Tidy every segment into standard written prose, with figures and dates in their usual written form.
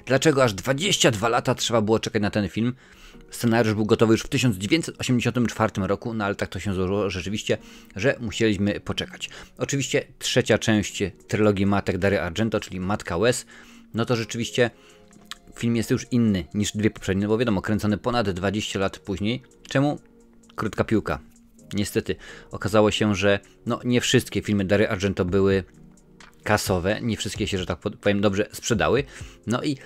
Dlaczego aż 22 lata trzeba było czekać na ten film? Scenariusz był gotowy już w 1984 roku, no ale tak to się złożyło rzeczywiście, że musieliśmy poczekać. Oczywiście trzecia część trylogii matek Dario Argento, czyli Matka Łez, no to rzeczywiście film jest już inny niż dwie poprzednie, no bo wiadomo, kręcony ponad 20 lat później. Czemu? Krótka piłka. Niestety okazało się, że no, nie wszystkie filmy Dario Argento były kasowe, nie wszystkie się, że tak powiem, dobrze sprzedały. No i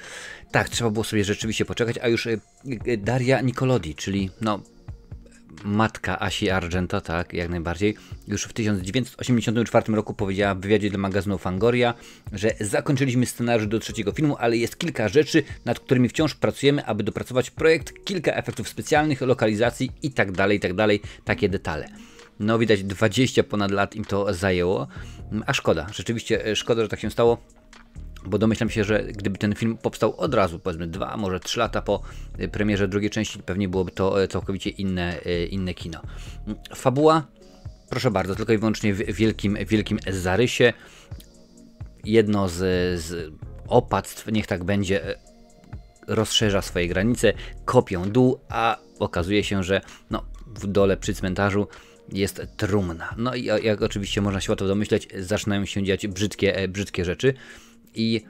tak, trzeba było sobie rzeczywiście poczekać, a już Daria Nicolodi, czyli no matka Asi Argento, tak, jak najbardziej, już w 1984 roku powiedziała w wywiadzie dla magazynu Fangoria, że zakończyliśmy scenariusz do trzeciego filmu, ale jest kilka rzeczy, nad którymi wciąż pracujemy, aby dopracować projekt, kilka efektów specjalnych, lokalizacji i tak dalej, takie detale. No widać 20 ponad lat im to zajęło, a szkoda, rzeczywiście szkoda, że tak się stało, bo domyślam się, że gdyby ten film powstał od razu, powiedzmy 2, może 3 lata po premierze drugiej części, pewnie byłoby to całkowicie inne kino. Fabuła, proszę bardzo, tylko i wyłącznie w wielkim zarysie. Jedno z opactw, niech tak będzie, rozszerza swoje granice, kopią dół, a okazuje się, że no, w dole przy cmentarzu jest trumna. No i jak oczywiście można się łatwo domyśleć, zaczynają się dziać brzydkie rzeczy. I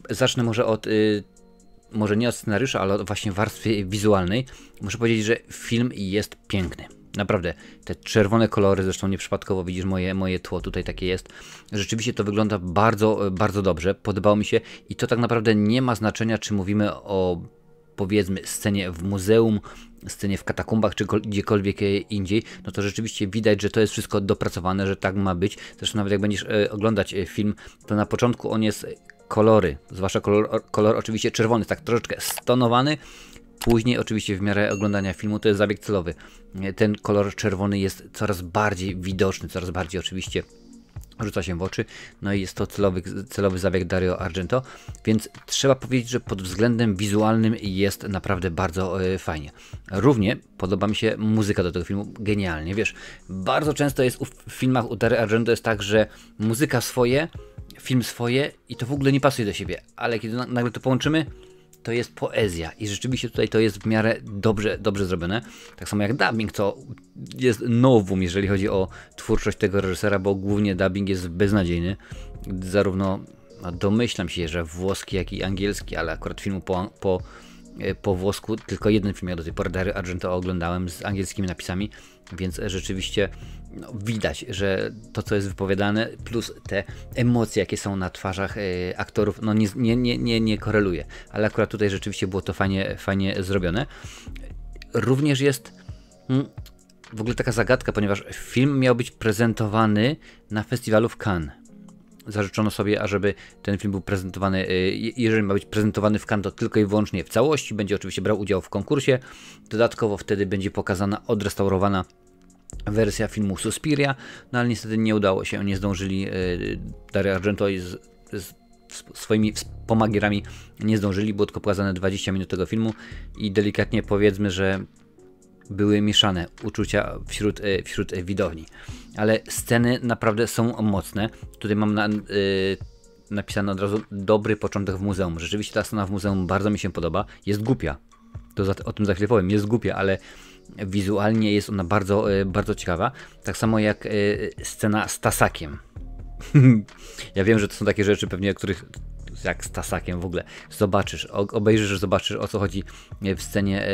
zacznę może od, może nie od scenariusza, ale od właśnie warstwy wizualnej. Muszę powiedzieć, że film jest piękny. Naprawdę, te czerwone kolory, zresztą nieprzypadkowo widzisz moje tło, tutaj takie jest. Rzeczywiście to wygląda bardzo dobrze, podobało mi się i to tak naprawdę nie ma znaczenia, czy mówimy o, powiedzmy, scenie w muzeum, scenie w katakumbach, czy gdziekolwiek indziej, no to rzeczywiście widać, że to jest wszystko dopracowane, że tak ma być. Zresztą nawet jak będziesz oglądać film, to na początku on jest kolory, zwłaszcza kolor oczywiście czerwony, tak troszeczkę stonowany. Później oczywiście w miarę oglądania filmu to jest zabieg celowy. Ten kolor czerwony jest coraz bardziej widoczny, coraz bardziej oczywiście rzuca się w oczy, no i jest to celowy zabieg Dario Argento, więc trzeba powiedzieć, że pod względem wizualnym jest naprawdę bardzo fajnie. Równie podoba mi się muzyka do tego filmu, genialnie, wiesz, bardzo często jest w filmach u Dario Argento jest tak, że muzyka swoje, film swoje i to w ogóle nie pasuje do siebie, ale kiedy nagle to połączymy, to jest poezja i rzeczywiście tutaj to jest w miarę dobrze zrobione. Tak samo jak dubbing, to jest novum, jeżeli chodzi o twórczość tego reżysera, bo głównie dubbing jest beznadziejny. Zarówno domyślam się, że włoski, jak i angielski, ale akurat filmu po włosku tylko jeden film ja do tej pory Dario Argento oglądałem z angielskimi napisami, więc rzeczywiście no, widać, że to co jest wypowiadane plus te emocje jakie są na twarzach aktorów no nie koreluje, ale akurat tutaj rzeczywiście było to fajnie zrobione. Również jest w ogóle taka zagadka, ponieważ film miał być prezentowany na festiwalu w Cannes. Zażyczono sobie, ażeby ten film był prezentowany, jeżeli ma być prezentowany w Cannes, to tylko i wyłącznie w całości, będzie oczywiście brał udział w konkursie, dodatkowo wtedy będzie pokazana odrestaurowana wersja filmu Suspiria, no ale niestety nie udało się, nie zdążyli, Dario Argento z swoimi wspomagierami nie zdążyli, było tylko pokazane 20 minut tego filmu i delikatnie powiedzmy, że były mieszane uczucia wśród widowni. Ale sceny naprawdę są mocne. Tutaj mam napisane od razu dobry początek w muzeum. Rzeczywiście ta scena w muzeum bardzo mi się podoba. Jest głupia. O tym za chwilę powiem. Jest głupia, ale wizualnie jest ona bardzo ciekawa. Tak samo jak scena z tasakiem. Ja wiem, że to są takie rzeczy pewnie, których jak z tasakiem w ogóle zobaczysz, obejrzysz, zobaczysz o co chodzi w scenie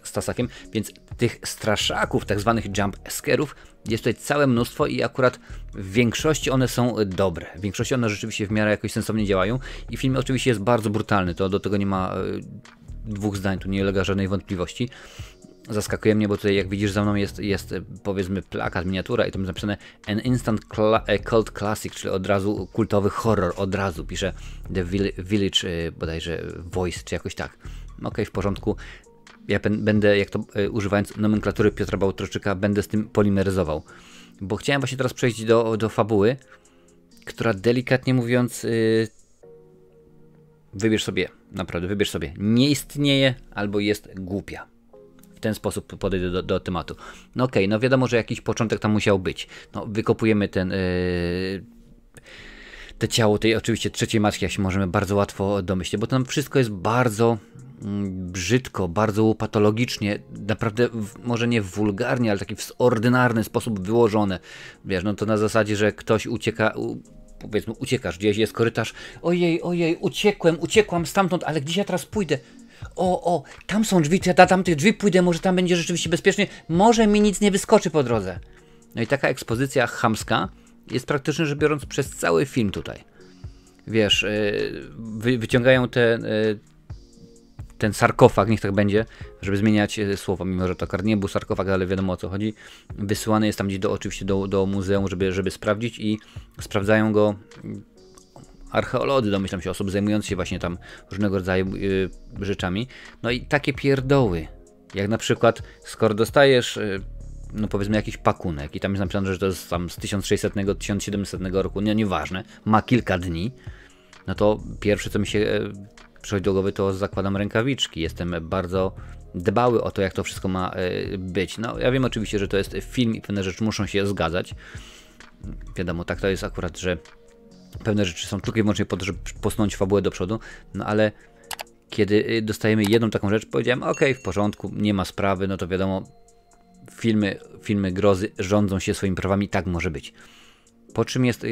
z tasakiem, więc tych straszaków, tak zwanych jump scare'ów jest tutaj całe mnóstwo i akurat w większości one są dobre, w większości one rzeczywiście w miarę jakoś sensownie działają i film oczywiście jest bardzo brutalny, to do tego nie ma dwóch zdań, tu nie ulega żadnej wątpliwości. Zaskakuje mnie, bo tutaj jak widzisz za mną jest powiedzmy plakat, miniatura i tam jest napisane An Instant Cult Classic, czyli od razu kultowy horror, od razu pisze The Village bodajże Voice, czy jakoś tak. Okej, w porządku. Ja będę, jak to używając nomenklatury Piotra Bałtroczyka, będę z tym polimeryzował. Bo chciałem właśnie teraz przejść do fabuły, która delikatnie mówiąc wybierz sobie, naprawdę wybierz sobie, nie istnieje albo jest głupia. W ten sposób podejdę do tematu. No okej, no wiadomo, że jakiś początek tam musiał być. No wykopujemy te ciało tej oczywiście trzeciej matki, jak się możemy bardzo łatwo domyślić, bo tam wszystko jest bardzo brzydko, bardzo łopatologicznie, naprawdę może nie wulgarnie, ale taki w ordynarny sposób wyłożone. Wiesz, no to na zasadzie, że ktoś ucieka, powiedzmy uciekasz, gdzieś jest korytarz, ojej, uciekłam stamtąd, ale gdzie ja teraz pójdę? Tam są drzwi, to ja tam tych drzwi pójdę, może tam będzie rzeczywiście bezpiecznie, może mi nic nie wyskoczy po drodze. No i taka ekspozycja chamska jest praktycznie rzecz biorąc przez cały film tutaj. Wiesz, wyciągają ten sarkofag, niech tak będzie, żeby zmieniać słowa, mimo że to nie był sarkofag, ale wiadomo o co chodzi. Wysyłany jest tam gdzieś oczywiście do muzeum, żeby sprawdzić i sprawdzają go archeolodzy, domyślam się, osób zajmujących się właśnie tam różnego rodzaju rzeczami. No i takie pierdoły, jak na przykład, skoro dostajesz no powiedzmy jakiś pakunek i tam jest napisane, że to jest tam z 1600-1700 roku, nieważne, ma kilka dni, no to pierwsze co mi się przychodzi do głowy, to zakładam rękawiczki. Jestem bardzo dbały o to, jak to wszystko ma być. No ja wiem oczywiście, że to jest film i pewne rzeczy muszą się zgadzać. Wiadomo, tak to jest akurat, że pewne rzeczy są tylko i wyłącznie po to, żeby posunąć fabułę do przodu, no ale kiedy dostajemy jedną taką rzecz, powiedziałem, okej, w porządku, nie ma sprawy, no to wiadomo, filmy grozy rządzą się swoimi prawami, tak może być. Po czym jest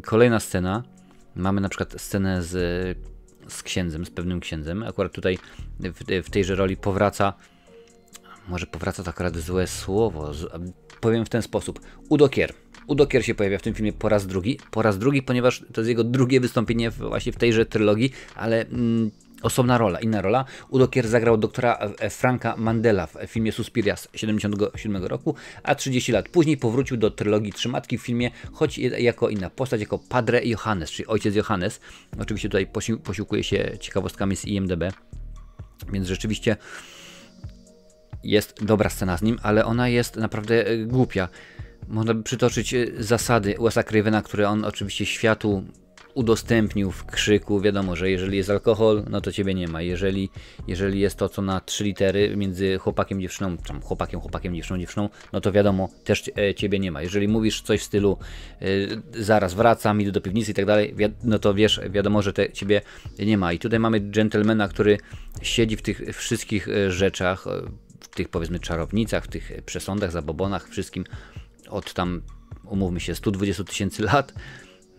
kolejna scena, mamy na przykład scenę z księdzem, z pewnym księdzem, akurat tutaj w tejże roli powraca, może powraca to akurat złe słowo, powiem w ten sposób, Udo Kier się pojawia w tym filmie po raz drugi, ponieważ to jest jego drugie wystąpienie właśnie w tejże trylogii, ale osobna rola, inna rola. Udo Kier zagrał doktora Franka Mandela w filmie Suspiria z 1977 roku, a 30 lat później powrócił do trylogii Trzymatki w filmie, choć jako inna postać, jako Padre Johannes, czyli ojciec Johannes. Oczywiście tutaj posiłkuje się ciekawostkami z IMDb, więc rzeczywiście jest dobra scena z nim, ale ona jest naprawdę głupia. Można by przytoczyć zasady Wesa Cravena, które on oczywiście światu udostępnił w krzyku. Wiadomo, że jeżeli jest alkohol, no to ciebie nie ma. Jeżeli jest to, co na 3 litery między chłopakiem, dziewczyną, tam chłopakiem, dziewczyną, no to wiadomo, też ciebie nie ma. Jeżeli mówisz coś w stylu zaraz wracam, idę do piwnicy i tak dalej, no to wiesz, wiadomo, że ciebie nie ma. I tutaj mamy dżentelmena, który siedzi w tych wszystkich rzeczach, w tych powiedzmy czarownicach, w tych przesądach, zabobonach, wszystkim od tam, umówmy się, 120 000 lat.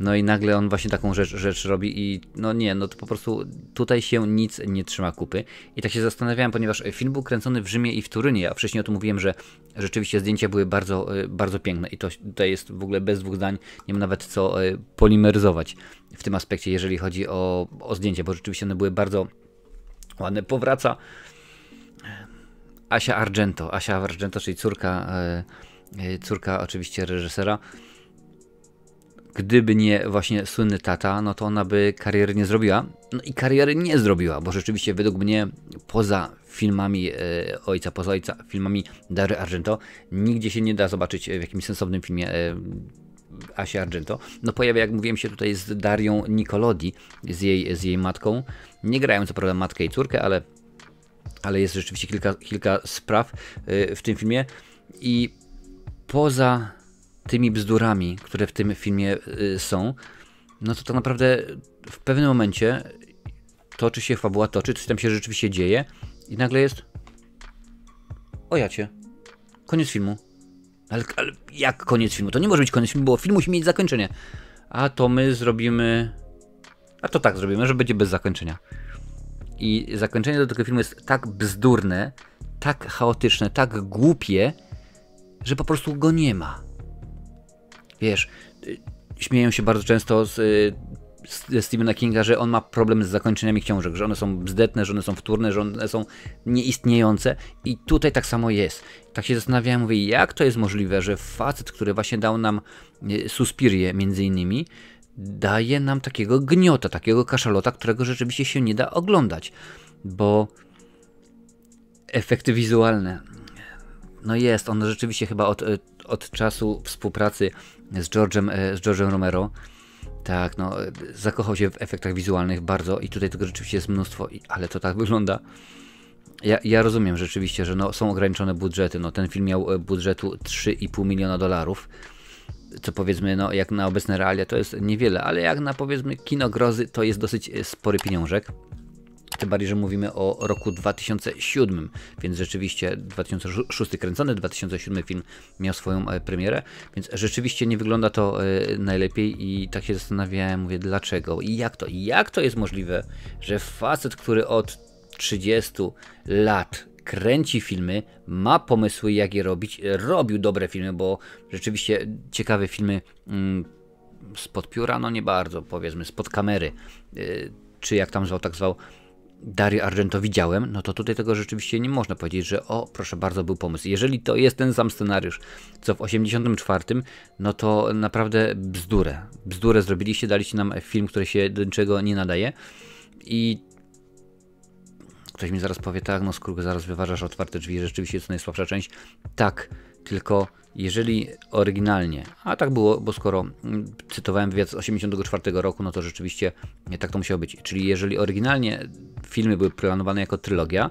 No i nagle on właśnie taką rzecz robi i no nie, no to po prostu tutaj się nic nie trzyma kupy. I tak się zastanawiałem, ponieważ film był kręcony w Rzymie i w Turynie, a wcześniej o tym mówiłem, że rzeczywiście zdjęcia były bardzo, bardzo piękne i to tutaj jest w ogóle bez dwóch zdań, nie ma nawet co polimeryzować w tym aspekcie, jeżeli chodzi o zdjęcia, bo rzeczywiście one były bardzo ładne. Powraca Asia Argento, czyli córka oczywiście reżysera. Gdyby nie właśnie słynny tata, no to ona by kariery nie zrobiła. No i kariery nie zrobiła, bo rzeczywiście według mnie poza filmami filmami Dario Argento, nigdzie się nie da zobaczyć w jakimś sensownym filmie Asi Argento. No pojawia, jak mówiłem, się tutaj z Darią Nicolodi, z jej matką. Nie grają co prawda matkę i córkę, ale jest rzeczywiście kilka spraw w tym filmie i poza tymi bzdurami, które w tym filmie są, no to tak naprawdę w pewnym momencie toczy się fabuła, coś tam się rzeczywiście dzieje i nagle jest jacie, koniec filmu. Ale jak koniec filmu? To nie może być koniec filmu, bo film musi mieć zakończenie. A to my zrobimy... A to tak zrobimy, że będzie bez zakończenia. I zakończenie do tego filmu jest tak bzdurne, tak chaotyczne, tak głupie, że po prostu go nie ma. Wiesz, śmieją się bardzo często ze Stephena Kinga, że on ma problem z zakończeniami książek, że one są bzdetne, że one są wtórne, że one są nieistniejące i tutaj tak samo jest. Tak się zastanawiałem, mówię, jak to jest możliwe, że facet, który właśnie dał nam Suspirię między innymi, daje nam takiego gniota, takiego kaszalota, którego rzeczywiście się nie da oglądać, bo efekty wizualne, no jest, on rzeczywiście chyba od czasu współpracy z George'em Romero, tak, no, zakochał się w efektach wizualnych bardzo i tutaj tego rzeczywiście jest mnóstwo, ale to tak wygląda. Ja rozumiem rzeczywiście, że no, są ograniczone budżety, no, ten film miał budżetu $3,5 miliona, co powiedzmy, no jak na obecne realia to jest niewiele, ale jak na powiedzmy kino grozy to jest dosyć spory pieniążek. Tym bardziej, że mówimy o roku 2007, więc rzeczywiście 2006 kręcony, 2007 film miał swoją premierę, więc rzeczywiście nie wygląda to najlepiej i tak się zastanawiałem, mówię dlaczego i jak to jest możliwe, że facet, który od 30 lat kręci filmy, ma pomysły jak je robić, robił dobre filmy, bo rzeczywiście ciekawe filmy spod pióra, no nie bardzo, powiedzmy spod kamery, czy jak tam zwał, tak zwał, Dario Argento widziałem, no to tutaj tego rzeczywiście nie można powiedzieć, że o, proszę bardzo, był pomysł. Jeżeli to jest ten sam scenariusz, co w 84, no to naprawdę bzdurę zrobiliście, daliście nam film, który się do niczego nie nadaje i ktoś mi zaraz powie, tak, no Skruk, zaraz wyważasz otwarte drzwi, rzeczywiście jest to najsłabsza część. Tak, tylko jeżeli oryginalnie, a tak było, bo skoro cytowałem wywiad z 84 roku, no to rzeczywiście tak to musiało być. Czyli jeżeli oryginalnie filmy były planowane jako trylogia,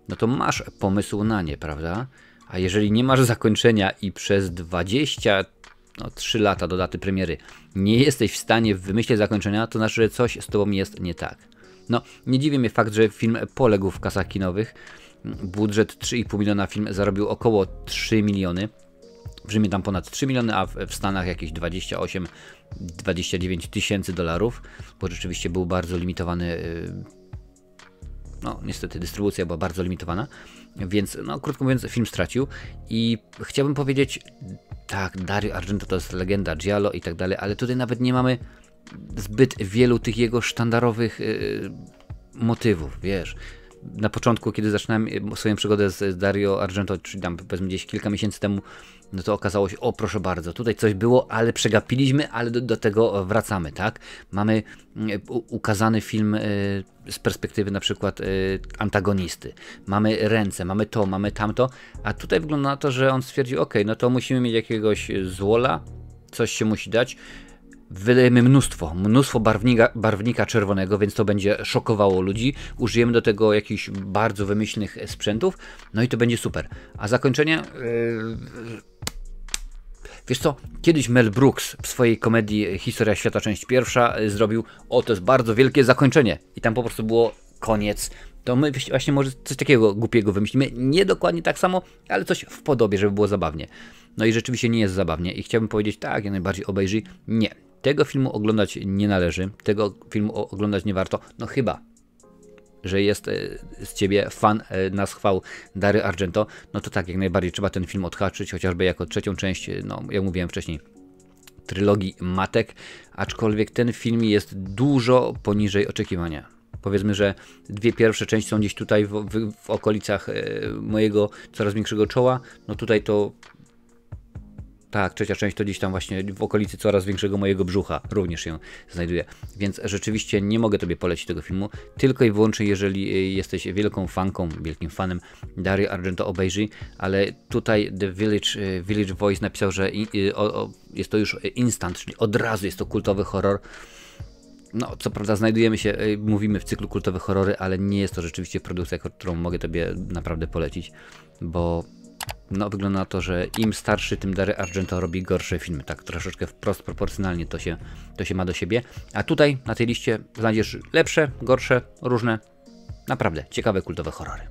no to masz pomysł na nie, prawda? A jeżeli nie masz zakończenia i przez 23 lata do daty premiery nie jesteś w stanie wymyślić zakończenia, to znaczy, że coś z tobą jest nie tak. No, nie dziwi mnie fakt, że film poległ w kasach kinowych. Budżet 3,5 miliona, film zarobił około 3 miliony. W Rzymie tam ponad 3 miliony, a w Stanach jakieś 28-29 tysięcy dolarów, bo rzeczywiście był bardzo limitowany, no niestety dystrybucja była bardzo limitowana, więc no krótko mówiąc film stracił i chciałbym powiedzieć, tak, Dario Argento to jest legenda, Giallo i tak dalej, ale tutaj nawet nie mamy zbyt wielu tych jego sztandarowych motywów, wiesz. Na początku, kiedy zaczynałem swoją przygodę z Dario Argento, czyli tam powiedzmy gdzieś kilka miesięcy temu, no to okazało się, o proszę bardzo, tutaj coś było, ale przegapiliśmy, ale do tego wracamy, tak? Mamy ukazany film z perspektywy na przykład antagonisty. Mamy ręce, mamy to, mamy tamto, a tutaj wygląda na to, że on stwierdził, ok, no to musimy mieć jakiegoś złola, coś się musi dać. Wydajemy mnóstwo barwnika czerwonego, więc to będzie szokowało ludzi. Użyjemy do tego jakichś bardzo wymyślnych sprzętów, no i to będzie super. A zakończenie... Wiesz co, kiedyś Mel Brooks w swojej komedii Historia Świata część pierwsza zrobił, o to jest bardzo wielkie zakończenie i tam po prostu było koniec. To my właśnie może coś takiego głupiego wymyślimy, nie dokładnie tak samo, ale coś w podobie, żeby było zabawnie. No i rzeczywiście nie jest zabawnie i chciałbym powiedzieć, tak, jak najbardziej obejrzyj, nie. Tego filmu oglądać nie należy, tego filmu oglądać nie warto, no chyba, że jest z ciebie fan na schwał Dario Argento, no to tak, jak najbardziej trzeba ten film odhaczyć, chociażby jako trzecią część, no jak mówiłem wcześniej, trylogii Matek, aczkolwiek ten film jest dużo poniżej oczekiwania. Powiedzmy, że dwie pierwsze części są gdzieś tutaj w okolicach mojego coraz większego czoła, no tutaj to... Tak, trzecia część to gdzieś tam właśnie w okolicy coraz większego mojego brzucha również się znajduje. Więc rzeczywiście nie mogę tobie polecić tego filmu, tylko i wyłącznie jeżeli jesteś wielką fanką, wielkim fanem Dario Argento, obejrzyj, ale tutaj The Village Voice napisał, że jest to już instant, czyli od razu jest to kultowy horror. No, co prawda znajdujemy się, mówimy w cyklu kultowe horrory, ale nie jest to rzeczywiście produkcja, którą mogę tobie naprawdę polecić, bo no, wygląda na to, że im starszy, tym Dario Argento robi gorsze filmy. Tak troszeczkę wprost proporcjonalnie to się ma do siebie. A tutaj na tej liście znajdziesz lepsze, gorsze, różne, naprawdę ciekawe kultowe horrory.